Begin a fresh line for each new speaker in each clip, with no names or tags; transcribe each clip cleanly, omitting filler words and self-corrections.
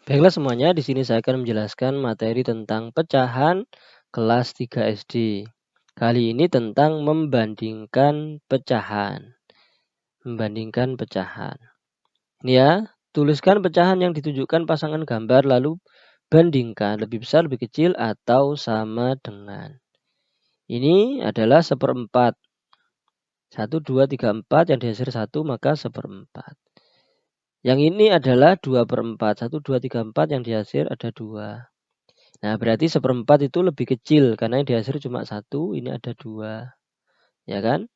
Baiklah semuanya, di sini saya akan menjelaskan materi tentang pecahan kelas 3 SD. Kali ini tentang membandingkan pecahan. Membandingkan pecahan. Ini ya, tuliskan pecahan yang ditunjukkan pasangan gambar lalu bandingkan lebih besar, lebih kecil, atau sama dengan. Ini adalah seperempat. 1, 2, 3, 4 yang dihasil 1 maka seperempat. Yang ini adalah 2/4. 1, 2, 3, 4 yang dihasil ada 2. Nah, berarti seperempat itu lebih kecil karena yang dihasil cuma 1, ini ada 2. Ya kan?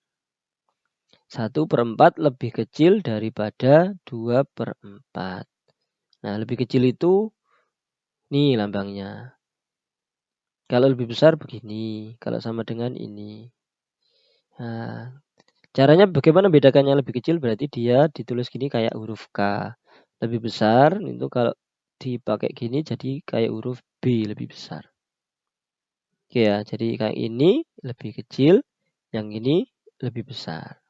1/4 lebih kecil daripada 2/4. Nah, lebih kecil itu nih lambangnya. Kalau lebih besar begini, kalau sama dengan ini. Nah, caranya bagaimana bedakannya lebih kecil berarti dia ditulis gini kayak huruf K. Lebih besar itu kalau dipakai gini jadi kayak huruf B, lebih besar. Oke ya, jadi kayak ini lebih kecil, yang ini lebih besar.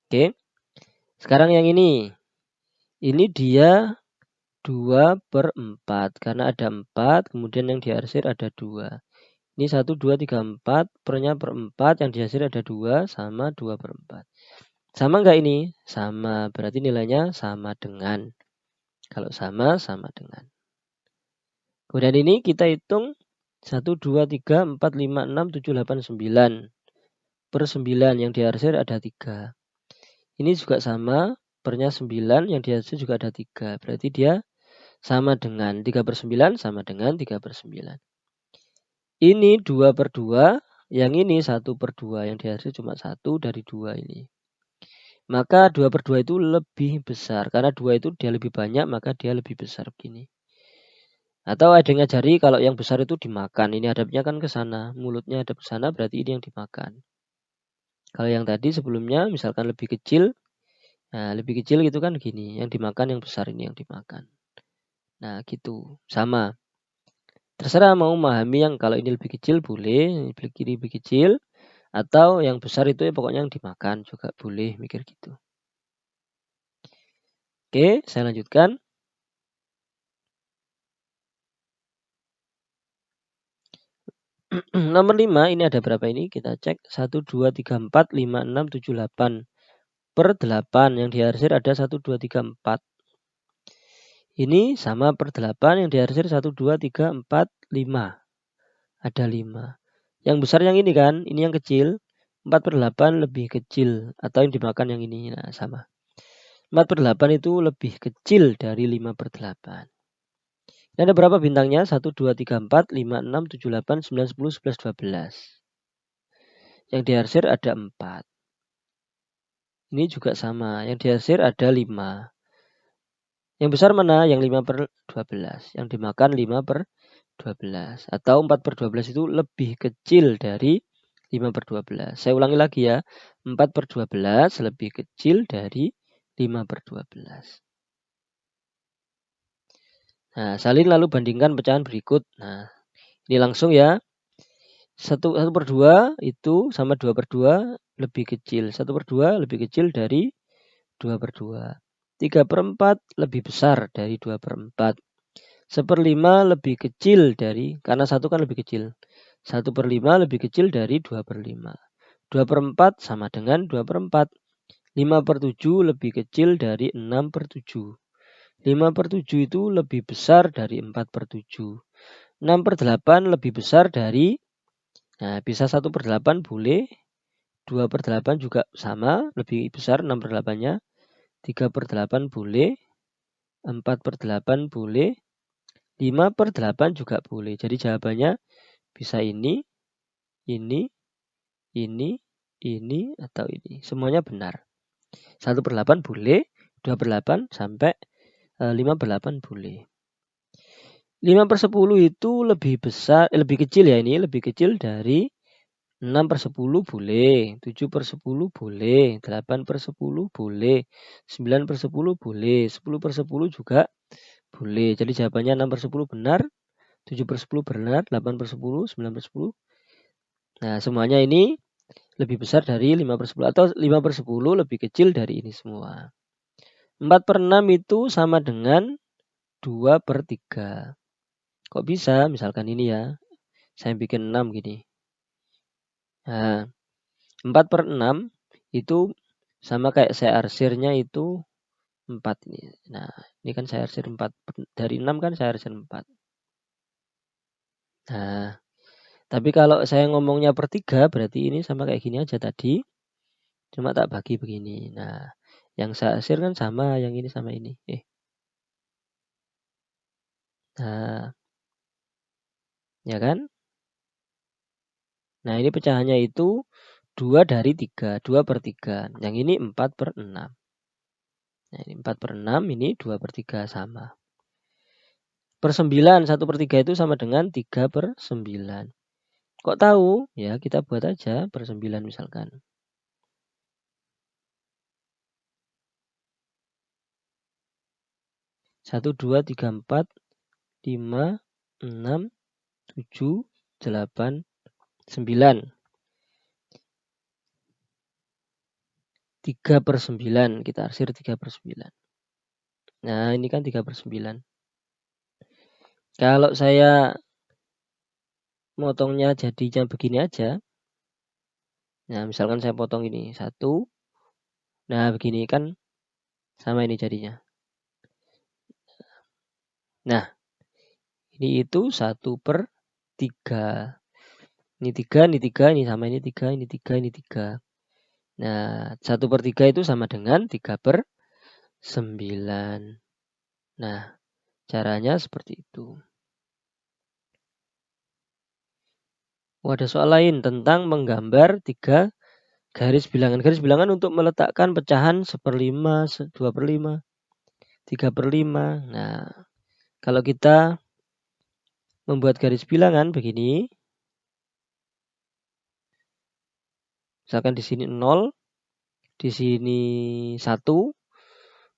Oke. Sekarang yang ini. Ini dia 2/4 karena ada 4, kemudian yang diarsir ada 2. Ini 1, 2, 3, 4, pernya per 4, yang dihasil ada 2 sama 2/4. Sama enggak ini? Sama, berarti nilainya sama dengan. Kalau sama, sama dengan. Kemudian ini kita hitung 1, 2, 3, 4, 5, 6, 7, 8, 9. Per 9 yang diarsir ada 3. Ini juga sama, pernya 9, yang dihasil juga ada 3. Berarti dia sama dengan 3/9 sama dengan 3/9. Ini 2/2, yang ini 1/2, yang dihasil cuma 1 dari 2 ini. Maka 2/2 itu lebih besar, karena 2 itu dia lebih banyak, maka dia lebih besar begini. Atau ada yang ngajari kalau yang besar itu dimakan, ini hadapnya kan ke sana, mulutnya hadap ke sana, berarti ini yang dimakan. Kalau yang tadi sebelumnya misalkan lebih kecil, nah lebih kecil gitu kan gini, yang dimakan yang besar ini yang dimakan. Nah gitu, sama. Terserah mau memahami yang kalau ini lebih kecil boleh, kiri lebih kecil, atau yang besar itu ya pokoknya yang dimakan juga boleh, mikir gitu. Oke, saya lanjutkan. Nomor 5 ini ada berapa ini? Kita cek 1, 2, 3, 4, 5, 6, 7, 8. Per 8 yang dihasil ada 1, 2, 3, 4. Ini sama per 8 yang dihasil 1, 2, 3, 4, 5. Ada 5. Yang besar yang ini kan, ini yang kecil. 4/8 lebih kecil. Atau yang dimakan yang ini, nah sama. 4/8 itu lebih kecil dari 5/8. Ini ada berapa bintangnya? 1, 2, 3, 4, 5, 6, 7, 8, 9, 10, 11, 12. Yang dihasil ada 4. Ini juga sama. Yang dihasil ada 5. Yang besar mana? Yang 5/12. Yang dimakan 5/12. Atau 4/12 itu lebih kecil dari 5/12. Saya ulangi lagi ya. 4/12 lebih kecil dari 5/12. Nah, salin lalu bandingkan pecahan berikut. Nah, ini langsung ya. 1/2 itu sama 2/2 lebih kecil. 1/2 lebih kecil dari 2/2. 3/4 lebih besar dari 2/4. 1/5 lebih kecil dari, karena 1 kan lebih kecil. 1/5 lebih kecil dari 2/5. 2/4 sama dengan 2/4. 5/7 lebih kecil dari 6/7. 5/7 itu lebih besar dari 4/7. 6/8 lebih besar dari, nah bisa 1/8 boleh. 2/8 juga sama, lebih besar 6/8-nya. 3/8 boleh. 4/8 boleh. 5/8 juga boleh. Jadi jawabannya bisa ini, ini, ini, atau ini. Semuanya benar. 1/8 boleh, 2/8 sampai 5/8 boleh. 5/10 itu lebih besar, lebih kecil ya ini, lebih kecil dari 6/10 boleh, 7/10 boleh, 8/10 boleh, 9/10 boleh, 10/10 juga boleh. Jadi jawabannya 6/10 benar, 7/10 benar, 8/10, 9/10. Nah, semuanya ini lebih besar dari 5/10 atau 5/10 lebih kecil dari ini semua. 4/6 itu sama dengan 2/3. Kok bisa? Misalkan ini ya. Saya bikin 6 gini. Nah, 4/6 itu sama kayak saya arsirnya itu 4 ini. Nah, ini kan saya arsir 4. Dari 6 kan saya arsir 4. Nah, tapi kalau saya ngomongnya per 3 berarti ini sama kayak gini aja tadi. Cuma tak bagi begini. Nah, yang saya arsir kan sama, yang ini sama ini. Nah, ya kan? Nah, ini pecahannya itu 2 dari 3. 2/3. Yang ini 4/6. Nah, ini 4/6, ini 2/3 sama. Per 9, 1/3 itu sama dengan 3/9. Kok tahu? Ya, kita buat aja per 9 misalkan. 1, 2, 3, 4, 5, 6, 7, 8, 9. 3/9. Kita arsir 3/9. Nah, ini kan 3/9. Kalau saya motongnya jadinya begini aja. Nah, misalkan saya potong ini 1. Nah, begini kan sama ini jadinya. Nah, ini itu 1/3. Ini 3, ini 3, ini sama ini 3, ini 3, ini 3. Nah, 1/3 itu sama dengan 3/9. Nah, caranya seperti itu. Ada soal lain tentang menggambar 3 garis bilangan. Garis bilangan untuk meletakkan pecahan 1/5, 2/5, 3/5. Nah, kalau kita membuat garis bilangan begini, misalkan di sini 0, di sini 1,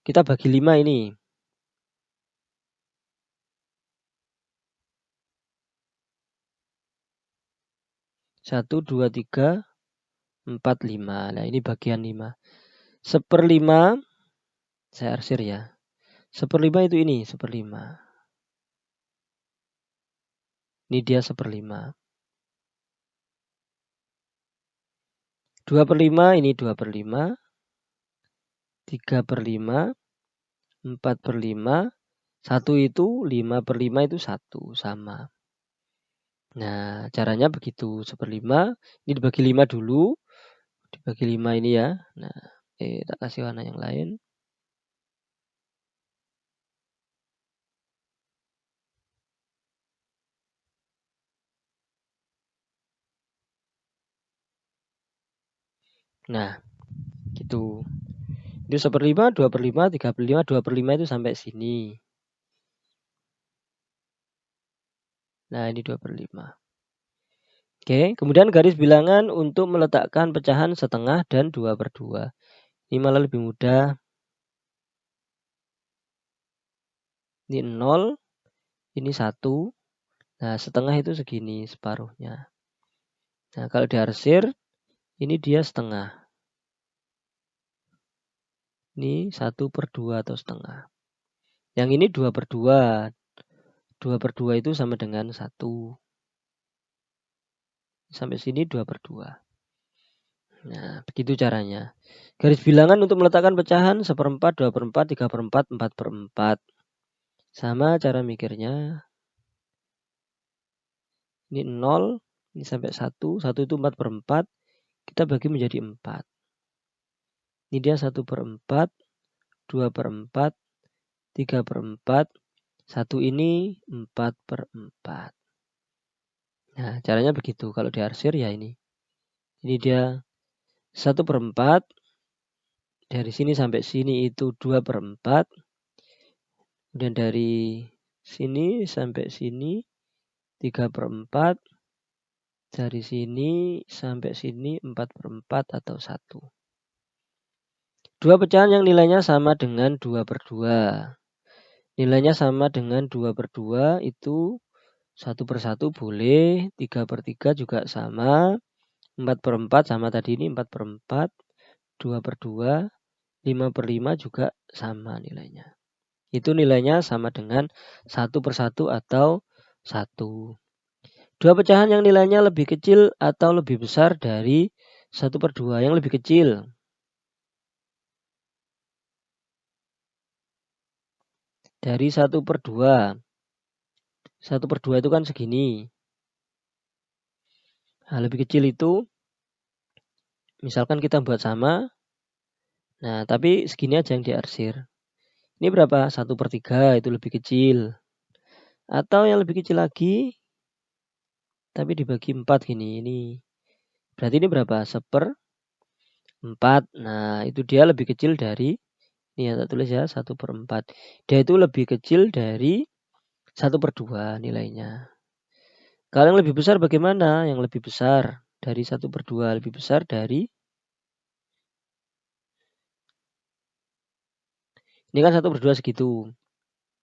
kita bagi 5 ini. 1, 2, 3, 4, 5. Nah, ini bagian 5. 1/5, saya arsir ya. 1/5 itu ini, 1/5. Ini dia 1/5. 2/5, ini 2/5. 3/5, 4/5. 1 itu 5/5 itu 1 sama. Nah, caranya begitu. 1/5, ini dibagi 5 dulu. Dibagi 5 ini ya. Nah, tak kasih warna yang lain. Nah, gitu. Itu 1/5, 2/5, 3/5, 2/5 itu sampai sini. Nah, ini 2/5. Oke, kemudian garis bilangan untuk meletakkan pecahan setengah dan 2/2. Ini malah lebih mudah. Ini 0, ini 1. Nah, setengah itu segini, separuhnya. Nah, kalau diarsir, ini dia setengah. Ini 1/2 atau setengah. Yang ini 2/2. 2/2 itu sama dengan 1. Sampai sini 2/2. Nah, begitu caranya. Garis bilangan untuk meletakkan pecahan 1/4, 2/4, 3/4, 4/4. Sama cara mikirnya. Ini 0, ini sampai 1. 1 itu 4/4. Kita bagi menjadi 4. Ini dia 1/4, 2/4, 3/4. 1 ini 4/4. Nah, caranya begitu. Kalau diarsir ya ini. Ini dia 1/4. Dari sini sampai sini itu 2/4. Kemudian dari sini sampai sini 3/4. Dari sini sampai sini 4/4 atau 1. Dua pecahan yang nilainya sama dengan 2/2. Nilainya sama dengan 2/2 itu 1/1 boleh. 3/3 juga sama. 4/4 sama tadi ini 4/4. 2/2. 5/5 juga sama nilainya. Itu nilainya sama dengan 1/1 atau 1. Dua pecahan yang nilainya lebih kecil atau lebih besar dari 1/2. Yang lebih kecil. Dari 1/2. 1/2 itu kan segini. Nah, lebih kecil itu, misalkan kita buat sama. Nah, tapi segini aja yang diarsir. Ini berapa? 1/3 itu lebih kecil. Atau yang lebih kecil lagi, tapi dibagi 4 gini. Ini. Berarti ini berapa? 1/4. Nah, itu dia lebih kecil dari, ini ya, tak tulis ya, 1/4. Dia itu lebih kecil dari 1/2 nilainya. Kalau yang lebih besar bagaimana? Yang lebih besar dari 1/2, lebih besar dari, ini kan 1/2 segitu.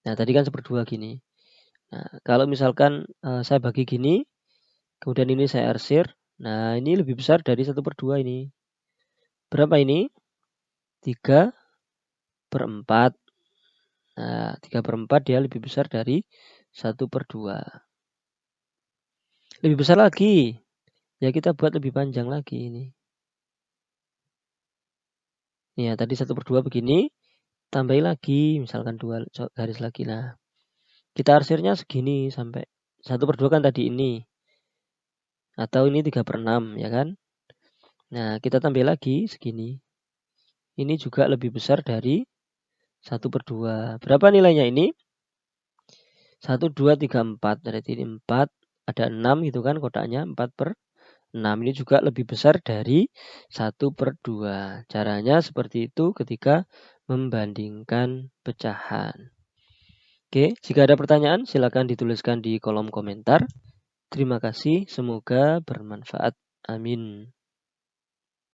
Nah, tadi kan 1/2 gini. Nah, kalau misalkan saya bagi gini, kemudian ini saya arsir. Nah, ini lebih besar dari 1/2 ini. Berapa ini? 3/4. Nah, 3/4 dia lebih besar dari 1/2. Lebih besar lagi. Ya, kita buat lebih panjang lagi ini. Ya, tadi 1/2 begini. Tambahin lagi, misalkan 2 garis lagi. Nah, kita arsirnya segini sampai 1/2 kan tadi ini. Atau ini 3/6, ya kan? Nah, kita tambah lagi segini. Ini juga lebih besar dari 1/2. Berapa nilainya ini? 1, 2, 3, 4. Berarti ini 4. Ada 6 gitu kan kotaknya. 4/6. Ini juga lebih besar dari 1/2. Caranya seperti itu ketika membandingkan pecahan. Oke, jika ada pertanyaan silakan dituliskan di kolom komentar. Terima kasih, semoga bermanfaat. Amin.